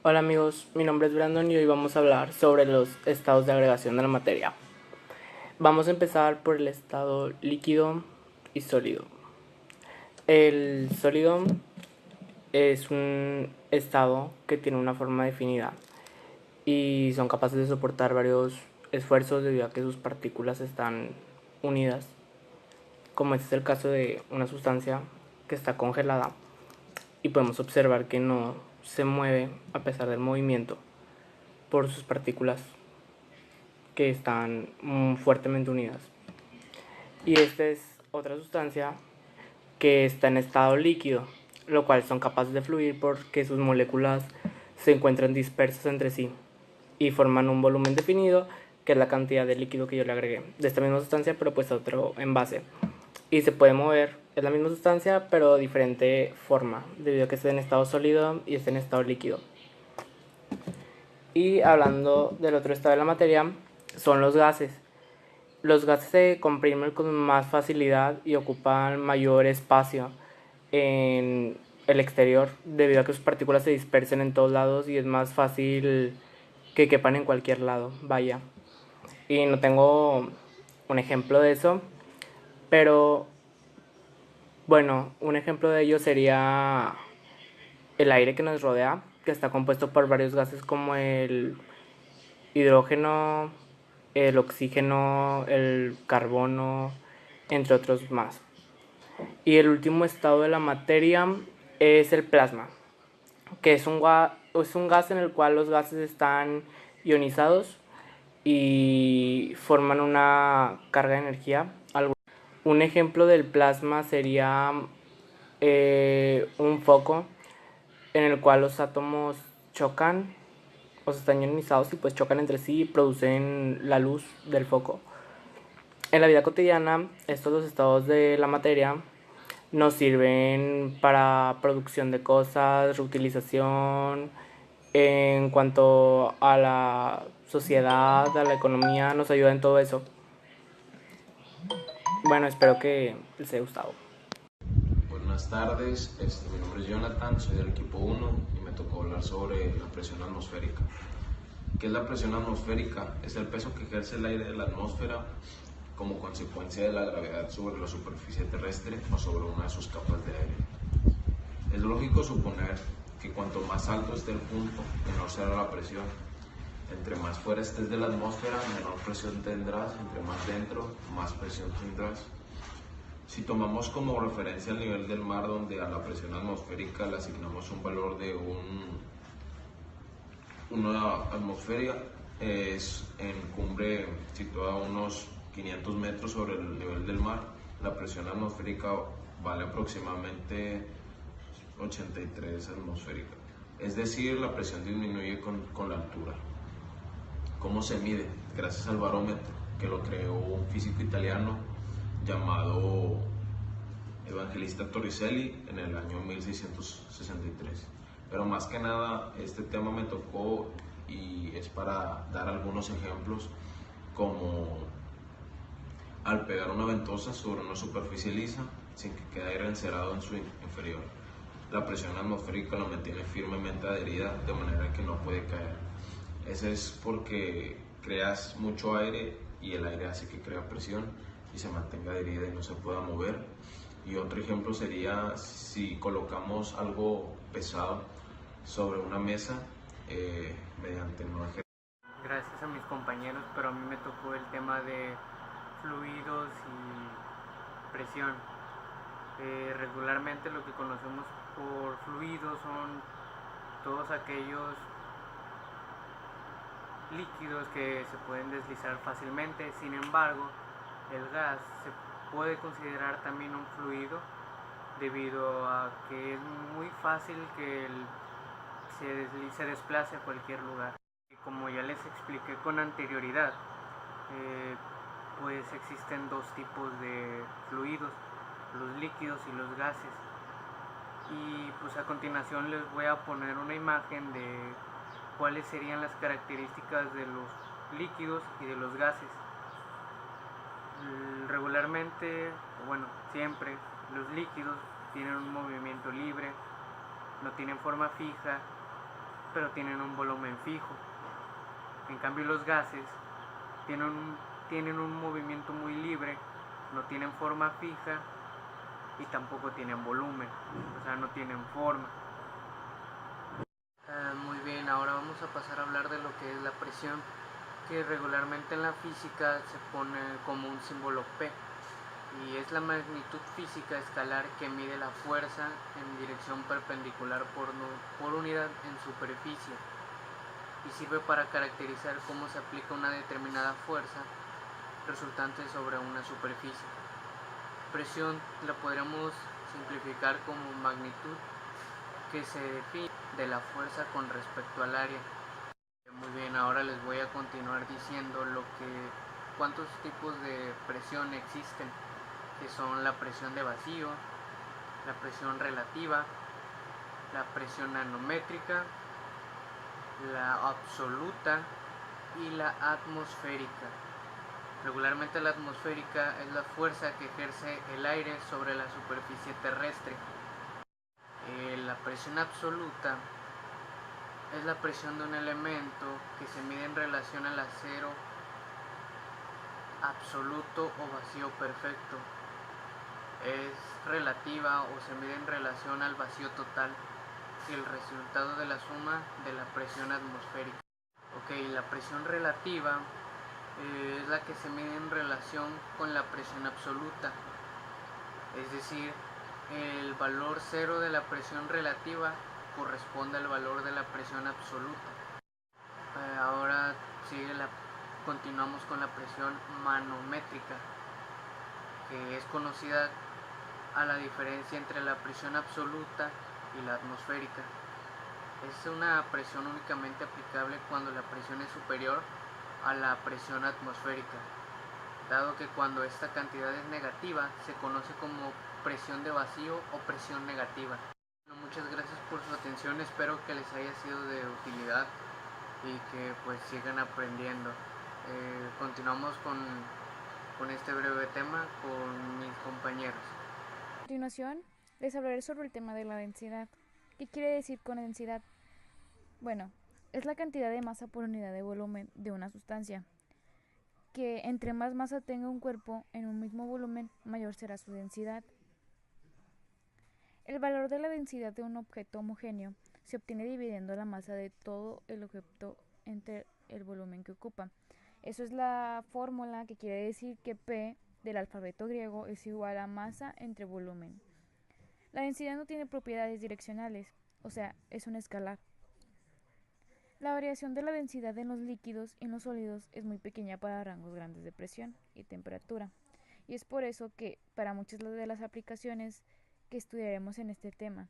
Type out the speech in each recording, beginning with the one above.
Hola amigos, mi nombre es Brandon y hoy vamos a hablar sobre los estados de agregación de la materia. Vamos a empezar por el estado líquido y sólido. El sólido es un estado que tiene una forma definida y son capaces de soportar varios esfuerzos debido a que sus partículas están unidas, como este es el caso de una sustancia que está congelada y podemos observar que no se mueve a pesar del movimiento por sus partículas que están fuertemente unidas. Y esta es otra sustancia que está en estado líquido, lo cual son capaces de fluir porque sus moléculas se encuentran dispersas entre sí y forman un volumen definido, que es la cantidad de líquido que yo le agregué de esta misma sustancia, pero pues a otro envase. Y se puede mover, es la misma sustancia, pero diferente forma, debido a que esté en estado sólido y esté en estado líquido. Y hablando del otro estado de la materia, son los gases. Los gases se comprimen con más facilidad y ocupan mayor espacio en el exterior debido a que sus partículas se dispersen en todos lados y es más fácil que quepan en cualquier lado, vaya. Y no tengo un ejemplo de eso, pero bueno, un ejemplo de ello sería el aire que nos rodea, que está compuesto por varios gases como el hidrógeno, el oxígeno, el carbono, entre otros más. Y el último estado de la materia es el plasma, que es un gas en el cual los gases están ionizados y forman una carga de energía. Un ejemplo del plasma sería un foco en el cual los átomos chocan o sea, están ionizados y pues chocan entre sí y producen la luz del foco. En la vida cotidiana, estos dos estados de la materia nos sirven para producción de cosas, reutilización, en cuanto a la sociedad, a la economía, nos ayuda en todo eso. Bueno, espero que les haya gustado. Buenas tardes, mi nombre es Jonathan, soy del equipo 1 y me tocó hablar sobre la presión atmosférica. ¿Qué es la presión atmosférica? Es el peso que ejerce el aire de la atmósfera como consecuencia de la gravedad sobre la superficie terrestre o sobre una de sus capas de aire. Es lógico suponer que cuanto más alto esté el punto, menor será la presión. Entre más fuera estés de la atmósfera, menor presión tendrás, entre más dentro, más presión tendrás. Si tomamos como referencia el nivel del mar, donde a la presión atmosférica le asignamos un valor de una atmósfera, es en cumbre situada a unos 500 metros sobre el nivel del mar, la presión atmosférica vale aproximadamente 83 atmosférica. Es decir, la presión disminuye con la altura. ¿Cómo se mide? Gracias al barómetro, que lo creó un físico italiano llamado Evangelista Torricelli en el año 1663. Pero más que nada, este tema me tocó y es para dar algunos ejemplos, como al pegar una ventosa sobre una superficie lisa sin que quede aire encerado en su inferior. La presión atmosférica lo mantiene firmemente adherida de manera que no puede caer. Eso es porque creas mucho aire y el aire hace que crea presión y se mantenga adherida y no se pueda mover. Y otro ejemplo sería si colocamos algo pesado sobre una mesa mediante no ejercicio. Gracias a mis compañeros, pero a mí me tocó el tema de fluidos y presión. Regularmente lo que conocemos por fluidos son todos aquellos líquidos que se pueden deslizar fácilmente. Sin embargo, el gas se puede considerar también un fluido debido a que es muy fácil que se desplace a cualquier lugar. Y como ya les expliqué con anterioridad, pues existen dos tipos de fluidos, los líquidos y los gases. Y pues a continuación les voy a poner una imagen de cuáles serían las características de los líquidos y de los gases. Regularmente, bueno, siempre los líquidos tienen un movimiento libre, no tienen forma fija pero tienen un volumen fijo. En cambio los gases tienen un movimiento muy libre, no tienen forma fija y tampoco tienen volumen, o sea, no tienen forma. Muy bien, ahora vamos a pasar a hablar de lo que es la presión, que regularmente en la física se pone como un símbolo P, y es la magnitud física escalar que mide la fuerza en dirección perpendicular por unidad en superficie, y sirve para caracterizar cómo se aplica una determinada fuerza resultante sobre una superficie. Presión la podríamos simplificar como magnitud que se define de la fuerza con respecto al área. Muy bien, ahora les voy a continuar diciendo cuántos tipos de presión existen, que son la presión de vacío, la presión relativa, la presión nanométrica, la absoluta y la atmosférica. Regularmente la atmosférica es la fuerza que ejerce el aire sobre la superficie terrestre. La presión absoluta es la presión de un elemento que se mide en relación al cero absoluto o vacío perfecto. Es relativa o se mide en relación al vacío total y el resultado de la suma de la presión atmosférica. La presión relativa es la que se mide en relación con la presión absoluta, es decir, el valor cero de la presión relativa corresponde al valor de la presión absoluta. Ahora continuamos con la presión manométrica, que es conocida a la diferencia entre la presión absoluta y la atmosférica. Es una presión únicamente aplicable cuando la presión es superior a la presión atmosférica, dado que cuando esta cantidad es negativa se conoce como presión de vacío o presión negativa. Bueno, muchas gracias por su atención, espero que les haya sido de utilidad y que pues sigan aprendiendo. Continuamos con este breve tema con mis compañeros. A continuación, les hablaré sobre el tema de la densidad. ¿Qué quiere decir con densidad? Bueno, es la cantidad de masa por unidad de volumen de una sustancia, que entre más masa tenga un cuerpo en un mismo volumen, mayor será su densidad. El valor de la densidad de un objeto homogéneo se obtiene dividiendo la masa de todo el objeto entre el volumen que ocupa. Eso es la fórmula que quiere decir que P del alfabeto griego es igual a masa entre volumen. La densidad no tiene propiedades direccionales, o sea, es un escalar. La variación de la densidad en los líquidos y en los sólidos es muy pequeña para rangos grandes de presión y temperatura, y es por eso que, para muchas de las aplicaciones que estudiaremos en este tema,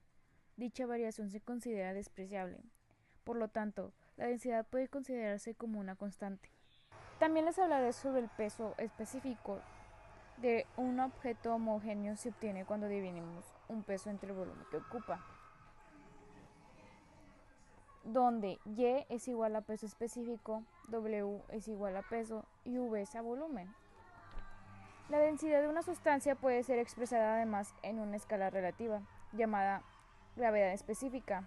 dicha variación se considera despreciable. Por lo tanto, la densidad puede considerarse como una constante. También les hablaré sobre el peso específico de un objeto homogéneo se obtiene cuando dividimos un peso entre el volumen que ocupa, donde Y es igual a peso específico, W es igual a peso y V es a volumen. La densidad de una sustancia puede ser expresada además en una escala relativa, llamada gravedad específica.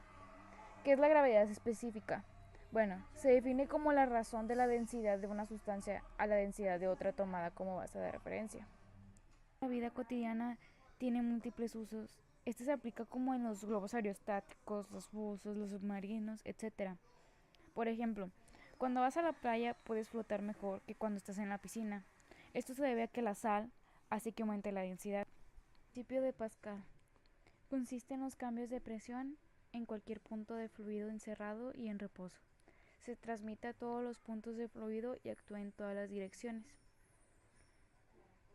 ¿Qué es la gravedad específica? Bueno, se define como la razón de la densidad de una sustancia a la densidad de otra tomada como base de referencia. La vida cotidiana tiene múltiples usos. Este se aplica como en los globos aerostáticos, los buzos, los submarinos, etc. Por ejemplo, cuando vas a la playa puedes flotar mejor que cuando estás en la piscina. Esto se debe a que la sal hace que aumente la densidad. El principio de Pascal consiste en los cambios de presión en cualquier punto de fluido encerrado y en reposo. Se transmite a todos los puntos de fluido y actúa en todas las direcciones.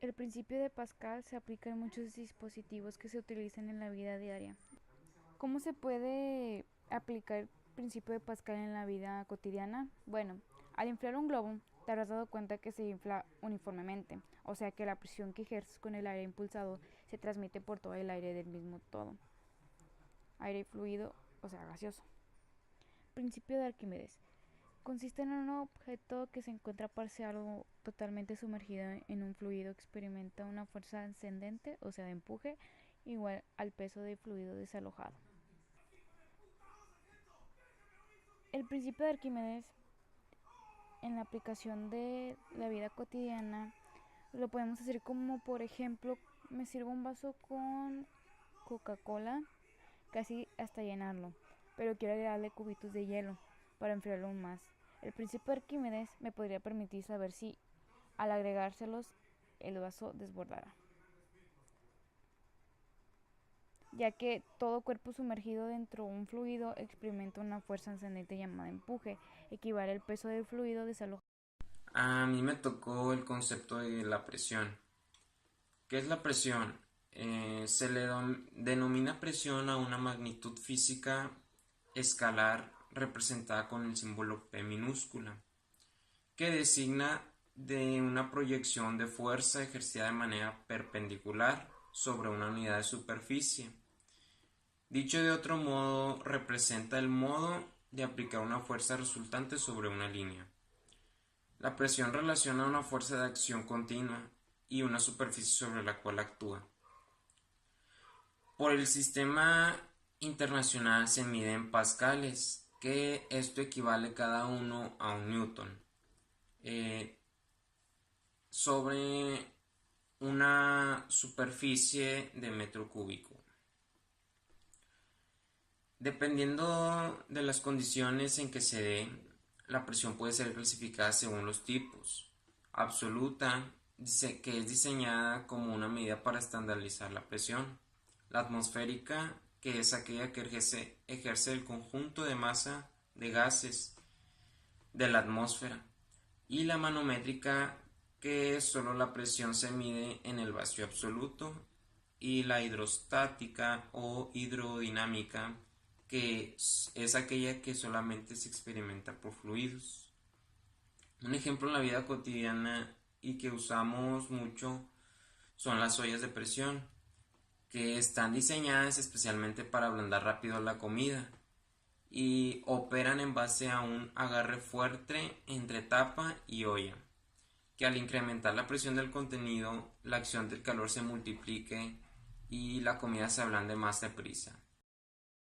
El principio de Pascal se aplica en muchos dispositivos que se utilizan en la vida diaria. ¿Cómo se puede aplicar el principio de Pascal en la vida cotidiana? Bueno, al inflar un globo, te habrás dado cuenta que se infla uniformemente, o sea que la presión que ejerces con el aire impulsado se transmite por todo el aire del mismo todo. Aire fluido, o sea gaseoso. Principio de Arquímedes. Consiste en un objeto que se encuentra parcial o totalmente sumergido en un fluido experimenta una fuerza ascendente, o sea de empuje, igual al peso del fluido desalojado. El principio de Arquímedes en la aplicación de la vida cotidiana lo podemos hacer como, por ejemplo, me sirvo un vaso con Coca-Cola casi hasta llenarlo, pero quiero agregarle cubitos de hielo para enfriarlo aún más. El principio de Arquímedes me podría permitir saber si al agregárselos el vaso desbordará, ya que todo cuerpo sumergido dentro de un fluido experimenta una fuerza ascendente llamada empuje, equivale al peso del fluido desalojado. A mí me tocó el concepto de la presión. ¿Qué es la presión? Se le denomina presión a una magnitud física escalar representada con el símbolo P minúscula, que designa de una proyección de fuerza ejercida de manera perpendicular sobre una unidad de superficie. Dicho de otro modo, representa el modo de aplicar una fuerza resultante sobre una línea. La presión relaciona una fuerza de acción continua y una superficie sobre la cual actúa. Por el sistema internacional se mide en pascales, que esto equivale cada uno a un newton, sobre una superficie de metro cúbico. Dependiendo de las condiciones en que se dé, la presión puede ser clasificada según los tipos. Absoluta, que es diseñada como una medida para estandarizar la presión. La atmosférica, que es aquella que ejerce el conjunto de masa de gases de la atmósfera. Y la manométrica, que solo la presión se mide en el vacío absoluto. Y la hidrostática o hidrodinámica, que es aquella que solamente se experimenta por fluidos. Un ejemplo en la vida cotidiana y que usamos mucho son las ollas de presión, que están diseñadas especialmente para ablandar rápido la comida y operan en base a un agarre fuerte entre tapa y olla, que al incrementar la presión del contenido, la acción del calor se multiplique y la comida se ablande más deprisa.